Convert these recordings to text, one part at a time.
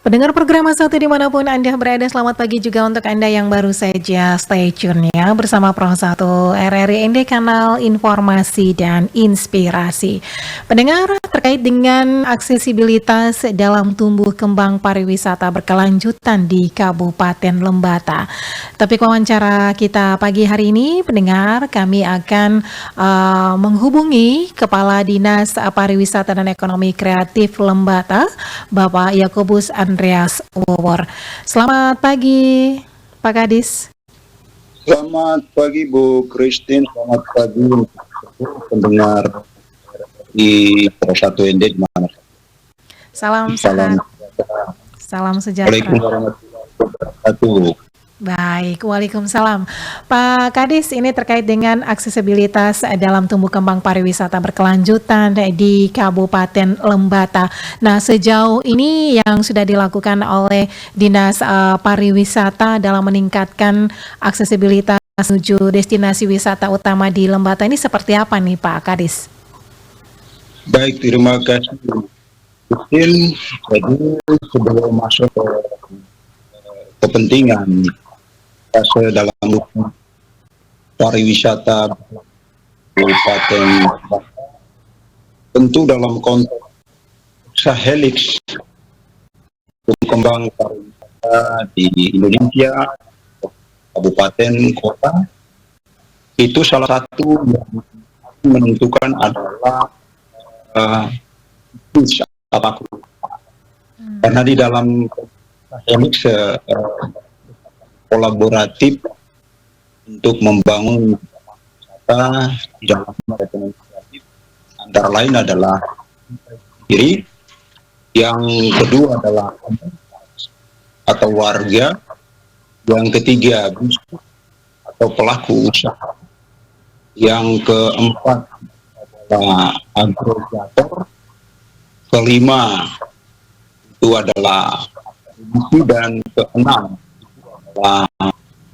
Pendengar program satu dimanapun Anda berada, selamat pagi juga untuk Anda yang baru saja stay tune ya bersama Pro 1 RRI ND Kanal Informasi dan Inspirasi. Pendengar, terkait dengan aksesibilitas dalam tumbuh kembang pariwisata berkelanjutan di Kabupaten Lembata. Topik wawancara kita pagi hari ini, pendengar, kami akan menghubungi Kepala Dinas Pariwisata dan Ekonomi Kreatif Lembata, Bapak Yakobus Andreas Wowor. Selamat pagi, Pak Kadis. Selamat pagi Bu Christine, selamat pagi pendengar di Pro 1 ND di mana. Salam sehat. Salam sejahtera. Waalaikumsalam warahmatullahi wabarakatuh. Baik, Waalaikumsalam. Pak Kadis, ini terkait dengan aksesibilitas dalam tumbuh kembang pariwisata berkelanjutan di Kabupaten Lembata. Nah, sejauh ini yang sudah dilakukan oleh Dinas Pariwisata dalam meningkatkan aksesibilitas menuju destinasi wisata utama di Lembata ini seperti apa nih Pak Kadis? Baik, terima kasih. Mungkin jadi sebelum masuk ke kepentingan fase dalam pariwisata Kabupaten Lembata, tentu dalam konteks helix kembang pariwisata di Indonesia, kabupaten, kota, itu salah satu yang menentukan adalah karena di dalam helix kolaboratif untuk membangun wisata di dalam ekonomi kreatif, antara lain adalah diri, yang kedua adalah atau warga, yang ketiga bisnis atau pelaku usaha, yang keempat adalah agregator, kelima itu adalah akademisi, dan keenam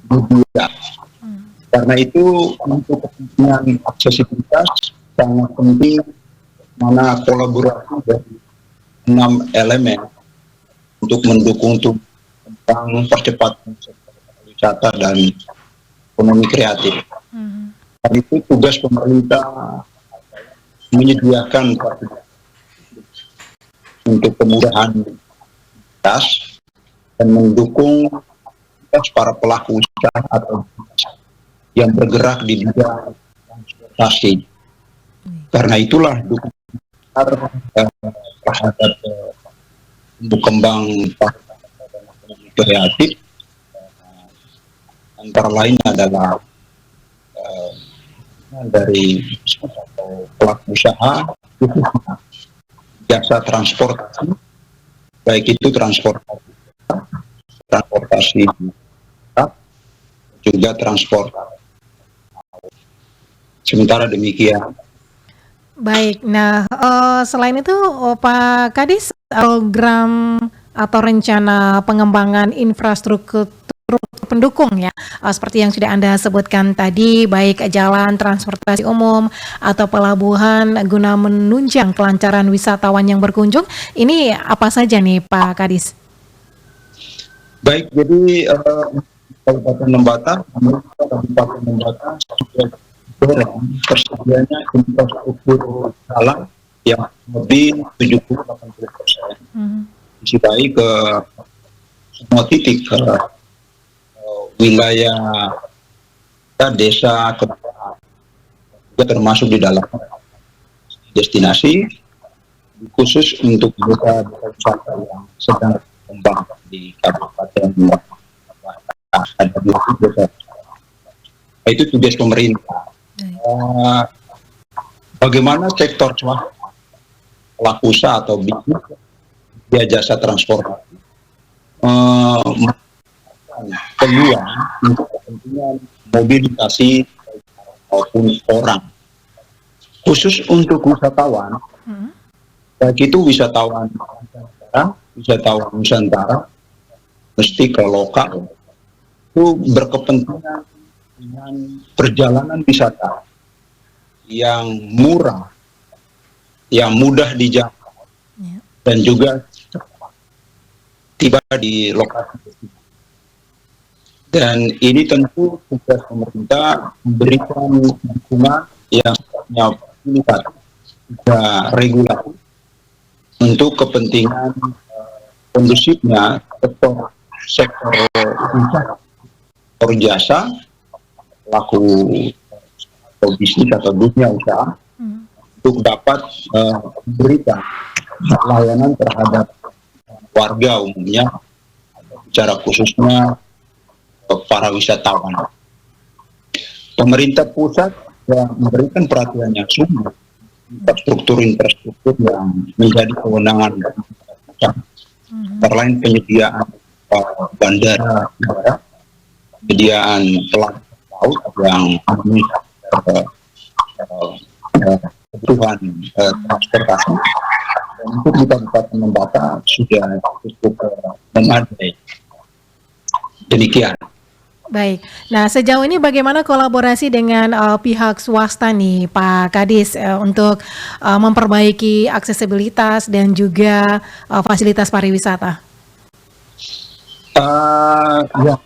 media. Karena itu untuk kepentingan aksesibilitas sangat penting mana kolaborasi dari 6 elemen untuk mendukung tentang percepatan sektor pariwisata dan ekonomi kreatif. Dan itu tugas pemerintah menyediakan untuk kemudahan gas dan mendukung para pelaku usaha atau yang bergerak di bidang transportasi. Karena itulah dukungan terhadap tumbuh kembang ekonomi kreatif antara lain adalah dari atau pelaku usaha, jasa transportasi, baik itu transportasi juga transportasi. Sementara demikian. Baik, nah selain itu Pak Kadis, program atau rencana pengembangan infrastruktur pendukung ya, seperti yang sudah Anda sebutkan tadi, baik jalan, transportasi umum, atau pelabuhan guna menunjang kelancaran wisatawan yang berkunjung, ini apa saja nih Pak Kadis? Baik, jadi Kabupaten Lembata sudah dorong tersedianya infrastruktur jalan yang lebih 70-80%. Isi baik ke semua titik ke wilayah desa, juga termasuk di dalam destinasi khusus untuk wisata yang sedang berkembang di Kabupaten Lembata. Ada 2 desa. Itu tugas pemerintah. Bagaimana sektor swasta, pelaku usaha atau bisnis dia jasa transportasi peluang untuk kepentingan mobilisasi maupun orang, khusus untuk wisatawan, baik itu wisatawan Nusantara, mesti ke lokal, itu berkepentingan dengan perjalanan wisata yang murah, yang mudah dijangkau, dan juga tiba di lokasi. Dan ini tentu tugas pemerintah memberikan dukungan yang sifatnya fasilitatif juga regulatif untuk kepentingan kondusifnya sektor usaha, sektor jasa, pelaku atau bisnis atau dunia usaha untuk dapat memberikan layanan terhadap warga umumnya, secara khususnya para wisatawan. Pemerintah pusat yang memberikan perhatian yang sungguh infrastruktur yang menjadi kewenangan dari pusat, antara lain penyediaan bandara udara, penyediaan pelabuhan laut yang memenuhi kebutuhan transportasi. Dan untuk di Kabupaten Lembata sudah cukup memadai. Demikian. Baik. Nah, sejauh ini bagaimana kolaborasi dengan pihak swasta nih, Pak Kadis, untuk memperbaiki aksesibilitas dan juga fasilitas pariwisata? Ya,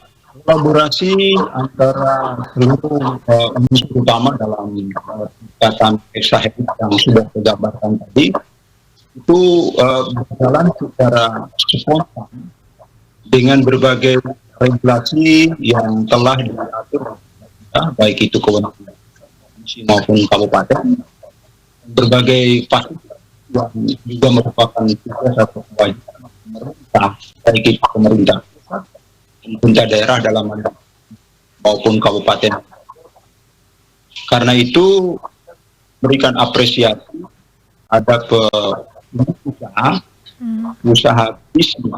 kolaborasi antara seluruh unsur utama dalam tingkatan Hexahead yang sudah digambarkan tadi itu berjalan secara spontan dengan berbagai regulasi yang telah diatur baik itu kewenangan provinsi maupun kabupaten, berbagai fasilitas yang juga merupakan tugas atau kewajiban pemerintah, baik itu pemerintah pusat, pemerintah daerah dalam hal maupun kabupaten. Karena itu berikan apresiasi ada usaha bisnis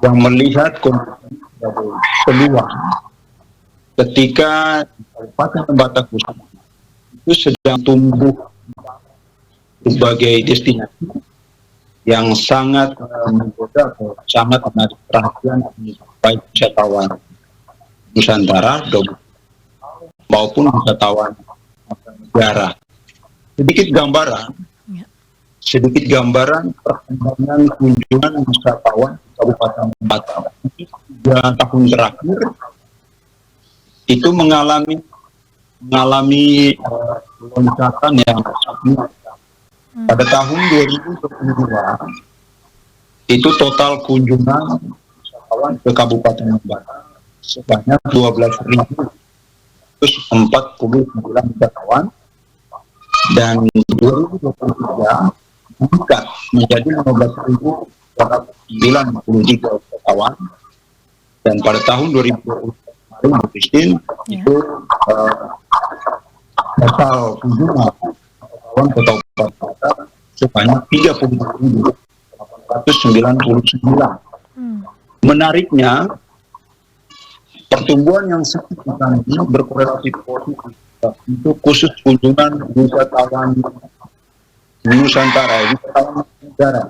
yang melihat kondisi sebagai peluang ketika Kabupaten Lembata khususnya itu sedang tumbuh sebagai destinasi yang sangat menggoda atau sangat menarik perhatian baik wisatawan Nusantara maupun wisatawan negara. Sedikit gambaran perkembangan kunjungan wisatawan Kabupaten Lembata 3 tahun terakhir itu mengalami lonjakan yang sangat. Pada tahun 2022 itu total kunjungan wisatawan ke Kabupaten Lembata sebanyak 12.149 wisatawan, dan 2023 meningkat menjadi 15.293 wisatawan, dan pada tahun 2020 kemarin Christine itu total kunjungan wisatawan ke Kabupaten Lembata sebanyak 32.899. Menariknya, pertumbuhan yang signifikan ini berkorelasi positif untuk khusus kunjungan wisatawan Nusantara, wisatawan negara.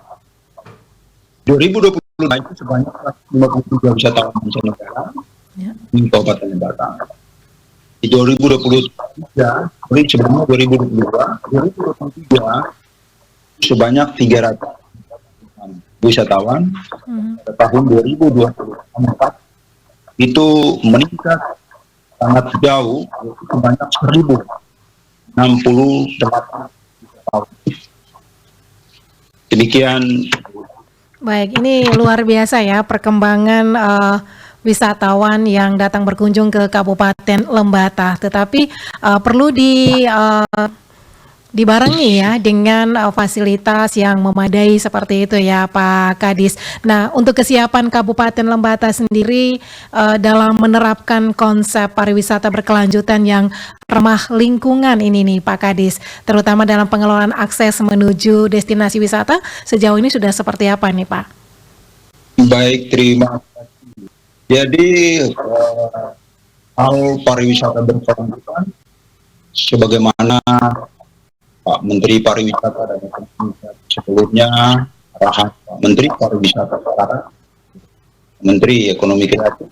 2020 itu sebanyak 153 wisatawan mancanegara di Kabupaten Lembata. Di 2023, sebelumnya 2023 sebanyak 300 wisatawan. Pada tahun 2024 itu meningkat sangat jauh, sebanyak 1.068 wisatawan. Demikian. Baik, ini luar biasa ya perkembangan wisatawan yang datang berkunjung ke Kabupaten Lembata. Tetapi perlu dibarengi ya dengan fasilitas yang memadai seperti itu ya Pak Kadis. Nah, untuk kesiapan Kabupaten Lembata sendiri dalam menerapkan konsep pariwisata berkelanjutan yang ramah lingkungan ini nih Pak Kadis, terutama dalam pengelolaan akses menuju destinasi wisata, sejauh ini sudah seperti apa nih Pak? Baik, terima kasih. Jadi hal pariwisata berkelanjutan sebagaimana Pak Menteri Pariwisata dan Ekonomi sebelumnya, arahan Pak Menteri Pariwisata sekarang, Menteri Ekonomi Kreatif,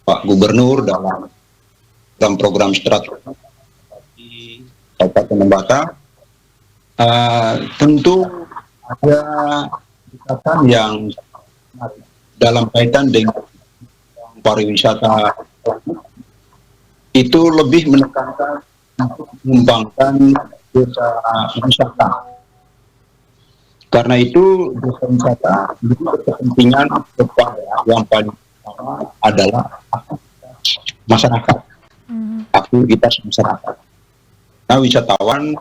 Pak Gubernur dalam program strategi di Kabupaten Lembata, tentu ada tingkatan yang dalam kaitan dengan pariwisata itu lebih menekankan untuk mengembangkan desa wisata. Karena itu desa wisata itu berkepentingan kepada yang paling utama adalah masyarakat, aktivitas masyarakat. Nah, wisatawan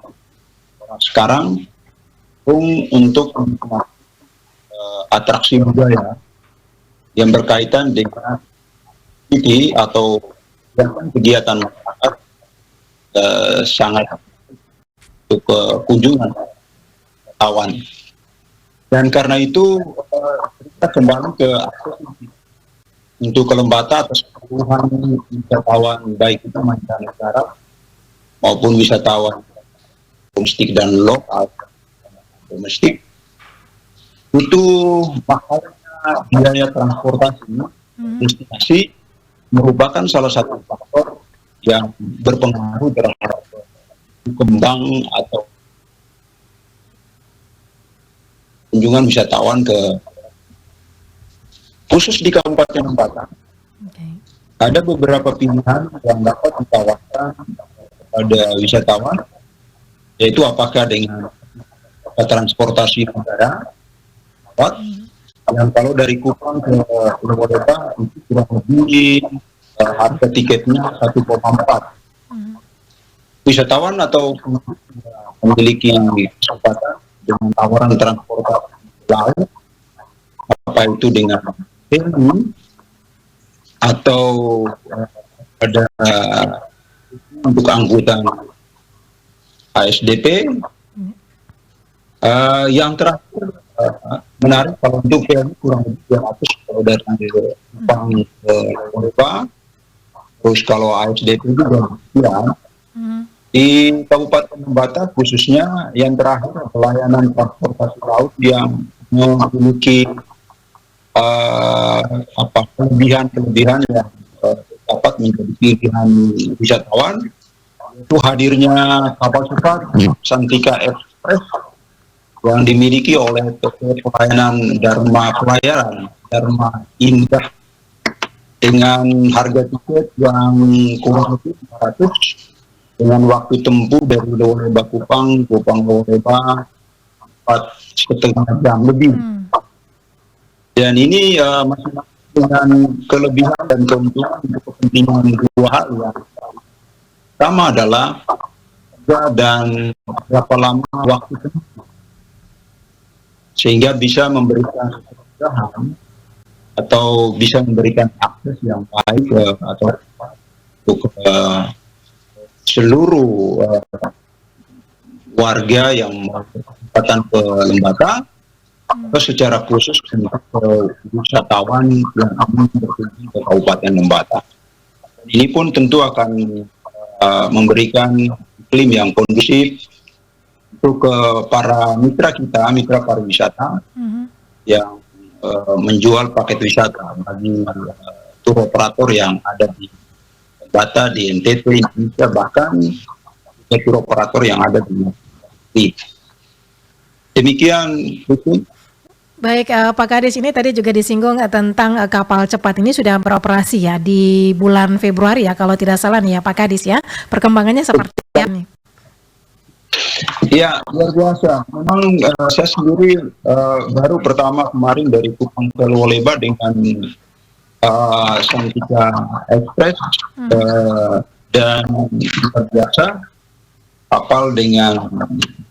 sekarang untuk atraksi budaya yang berkaitan dengan ini atau kegiatan masyarakat sangat untuk kunjungan wisatawan. Dan karena itu kita kembali ke akses untuk ke Lembata atas keseluruhan wisatawan baik itu mancanegara maupun wisatawan domestik dan lokal. Domestik itu makanya biaya transportasi destinasi merupakan salah satu faktor yang berpengaruh terhadap kembang atau kunjungan wisatawan ke khusus di Kabupaten Lembata. Ada beberapa pilihan yang dapat ditawarkan kepada wisatawan, yaitu apakah dengan transportasi udara, yang kalau dari Kupang ke Lembata itu kurang lebih harga tiketnya 1,4. Wisatawan atau memiliki kesempatan dengan tawaran transportasi laut, apa itu dengan heli atau ada untuk angkutan ASDP. Yang terakhir menarik kalau untuk heli kurang lebih 200 kalau dari Kupang ke Lembata. Terus kalau ASDP juga sekian. Di Kabupaten Lembata khususnya yang terakhir pelayanan transportasi laut yang memiliki kelebihan yang dapat menjadi pilihan wisatawan, itu hadirnya kapal cepat Santika Express yang dimiliki oleh PT Pelayanan Dharma Indah dengan harga tiket yang kurang lebih 500 dengan waktu tempuh dari Lewoleba Kupang Lewoleba 4,5 jam lebih. Dan ini masih dengan kelebihan dan keuntungan untuk kepentingan dua hal yang pertama adalah dan berapa lama waktu tempuh sehingga bisa memberikan kemudahan atau bisa memberikan akses yang baik atau untuk seluruh warga yang berkesempatan ke Lembata atau secara khusus untuk wisatawan yang akan berkunjung ke Kabupaten Lembata. Ini pun tentu akan memberikan iklim yang kondusif untuk para mitra kita, mitra pariwisata yang menjual paket wisata bagi tur operator yang ada di Lembata, di NTT, Indonesia, bahkan tur operator yang ada di demikian itu. Baik, Pak Kades, ini tadi juga disinggung tentang kapal cepat ini sudah beroperasi ya di bulan Februari ya kalau tidak salah nih ya Pak Kades ya. Perkembangannya seperti apa nih? Ya, luar biasa. Memang saya sendiri baru pertama kemarin dari Kupang ke Lewoleba dengan Santika Express dan luar biasa kapal dengan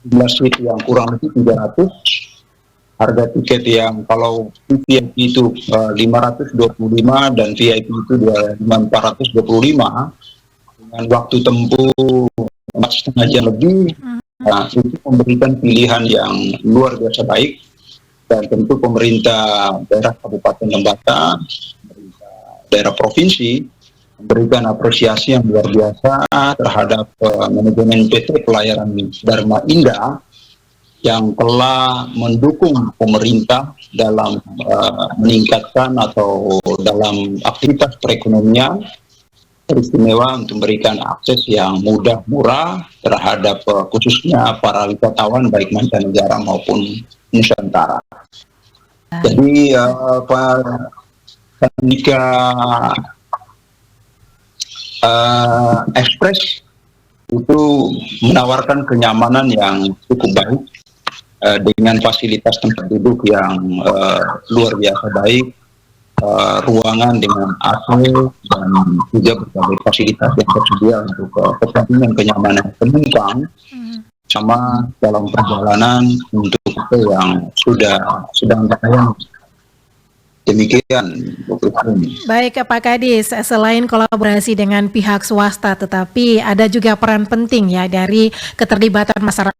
jumlah seat yang kurang lebih 300, harga tiket yang kalau VIP itu 525 dan VIP itu 425 dengan waktu tempuh 4,5 jam lebih. Nah, itu memberikan pilihan yang luar biasa baik, dan tentu pemerintah daerah Kabupaten Lembata, daerah provinsi memberikan apresiasi yang luar biasa terhadap manajemen PT Pelayaran Dharma Indah yang telah mendukung pemerintah dalam meningkatkan atau dalam aktivitas perekonomian, teristimewa untuk memberikan akses yang mudah, murah terhadap khususnya para wisatawan baik mancanegara maupun Nusantara. Jadi Ketika Express itu menawarkan kenyamanan yang cukup baik dengan fasilitas tempat duduk yang luar biasa baik, ruangan dengan AC dan juga berbagai fasilitas yang tersedia untuk kepentingan kenyamanan penumpang sama dalam perjalanan untuk yang sedang berlayar. Demikian, Bu Putri. Baik Pak Kadis, selain kolaborasi dengan pihak swasta, tetapi ada juga peran penting ya dari keterlibatan masyarakat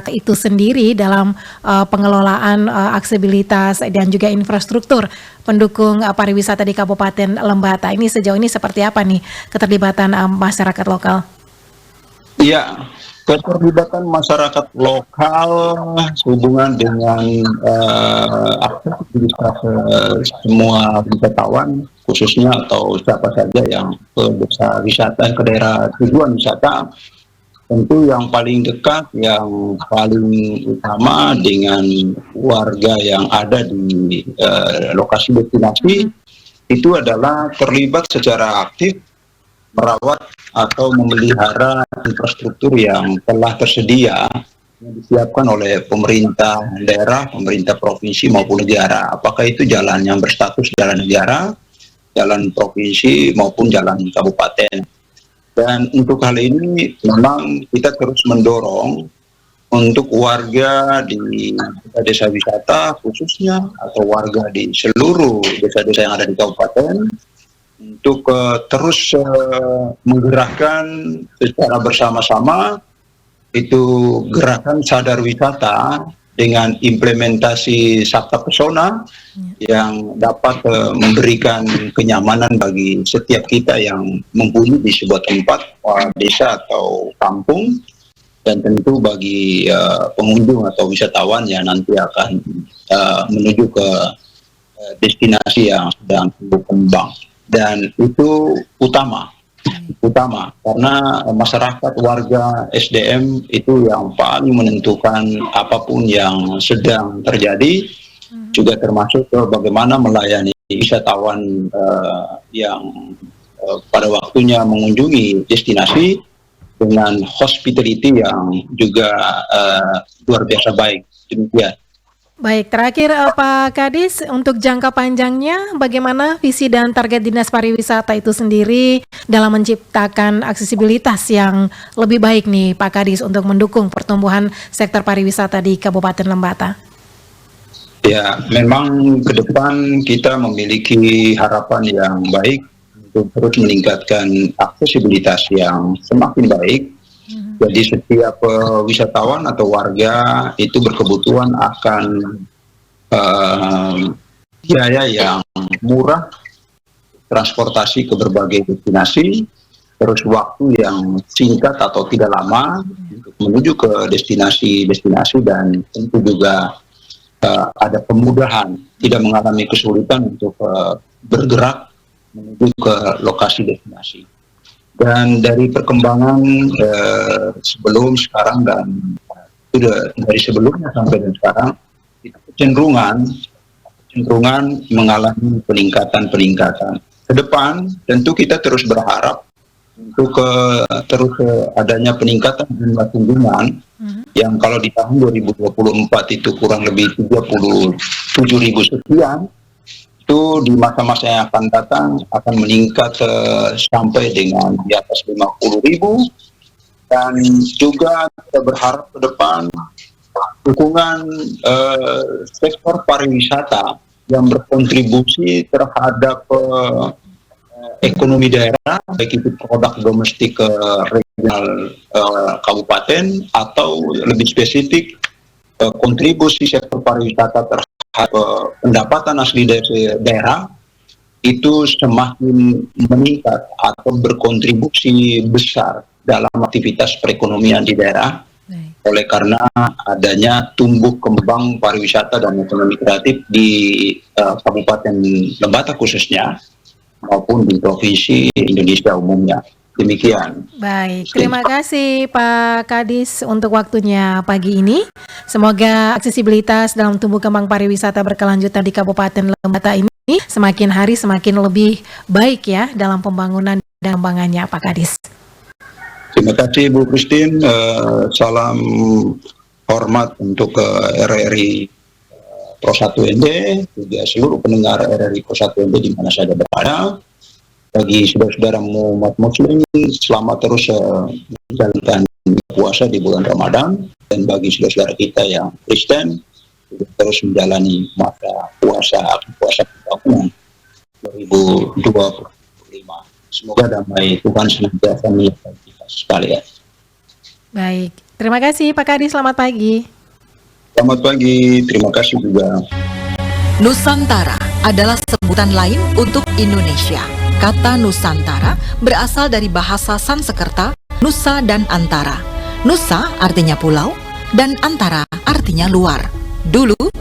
itu sendiri dalam pengelolaan aksesibilitas dan juga infrastruktur pendukung pariwisata di Kabupaten Lembata. Ini sejauh ini seperti apa nih keterlibatan masyarakat lokal? Iya, keterlibatan masyarakat lokal sehubungan dengan aksesibilitas semua wisatawan khususnya atau siapa saja yang ke desa wisata, ke daerah tujuan wisata, tentu yang paling dekat, yang paling utama dengan warga yang ada di lokasi destinasi itu adalah terlibat secara aktif merawat atau memelihara infrastruktur yang telah tersedia yang disiapkan oleh pemerintah daerah, pemerintah provinsi maupun negara. Apakah itu jalan yang berstatus jalan negara, jalan provinsi maupun jalan kabupaten. Dan untuk hal ini memang kita terus mendorong untuk warga di desa wisata khususnya atau warga di seluruh desa-desa yang ada di kabupaten untuk terus menggerakkan secara bersama-sama itu gerakan sadar wisata dengan implementasi Sabta Pesona yang dapat memberikan kenyamanan bagi setiap kita yang menghuni di sebuah tempat, desa atau kampung, dan tentu bagi pengunjung atau wisatawan yang nanti akan menuju ke destinasi yang sedang berkembang. Dan itu utama karena masyarakat, warga, SDM itu yang paling menentukan apapun yang sedang terjadi, juga termasuk bagaimana melayani wisatawan yang pada waktunya mengunjungi destinasi dengan hospitality yang juga luar biasa baik. Demikian. Baik, terakhir Pak Kadis, untuk jangka panjangnya bagaimana visi dan target Dinas Pariwisata itu sendiri dalam menciptakan aksesibilitas yang lebih baik nih Pak Kadis untuk mendukung pertumbuhan sektor pariwisata di Kabupaten Lembata? Ya, memang ke depan kita memiliki harapan yang baik untuk terus meningkatkan aksesibilitas yang semakin baik. Jadi setiap wisatawan atau warga itu berkebutuhan akan biaya yang murah, transportasi ke berbagai destinasi, terus waktu yang singkat atau tidak lama untuk menuju ke destinasi-destinasi, dan tentu juga ada kemudahan, tidak mengalami kesulitan untuk bergerak menuju ke lokasi destinasi. Dan dari perkembangan sebelum, sekarang, dan sudah dari sebelumnya sampai dan sekarang, itu kecenderungan mengalami peningkatan. Ke depan tentu kita terus berharap untuk terus adanya peningkatan jumlah kunjungan yang kalau di tahun 2024 itu kurang lebih 37.000 sekian, itu di masa-masa yang akan datang akan meningkat sampai dengan di atas 50.000, dan juga kita berharap ke depan dukungan sektor pariwisata yang berkontribusi terhadap ekonomi daerah, baik itu produk domestik regional kabupaten atau lebih spesifik kontribusi sektor pariwisata terhadap pendapatan asli dari daerah itu semakin meningkat atau berkontribusi besar dalam aktivitas perekonomian di daerah. Oleh karena adanya tumbuh kembang pariwisata dan ekonomi kreatif di Kabupaten Lembata khususnya maupun di Provinsi Indonesia umumnya. Demikian. Baik, terima kasih Pak Kadis untuk waktunya pagi ini. Semoga aksesibilitas dalam tumbuh kembang pariwisata berkelanjutan di Kabupaten Lembata ini semakin hari semakin lebih baik ya dalam pembangunan dan pengembangannya, Pak Kadis. Terima kasih Bu Christine. Salam hormat untuk RRI Pro 1 ND, juga seluruh pendengar RRI Pro 1 ND di mana saja berada. Bagi saudara-saudara umat Muslim, selamat terus menjalankan puasa di bulan Ramadan, dan bagi saudara-saudara kita yang Kristen terus menjalani masa puasa tahun 2025. Semoga damai Tuhan senantiasa menyertai kita sekalian. Baik, terima kasih Pak Kadis, selamat pagi. Selamat pagi, terima kasih juga. Nusantara adalah sebutan lain untuk Indonesia. Kata Nusantara berasal dari bahasa Sanskerta, Nusa dan Antara. Nusa artinya pulau, dan Antara artinya luar. Dulu,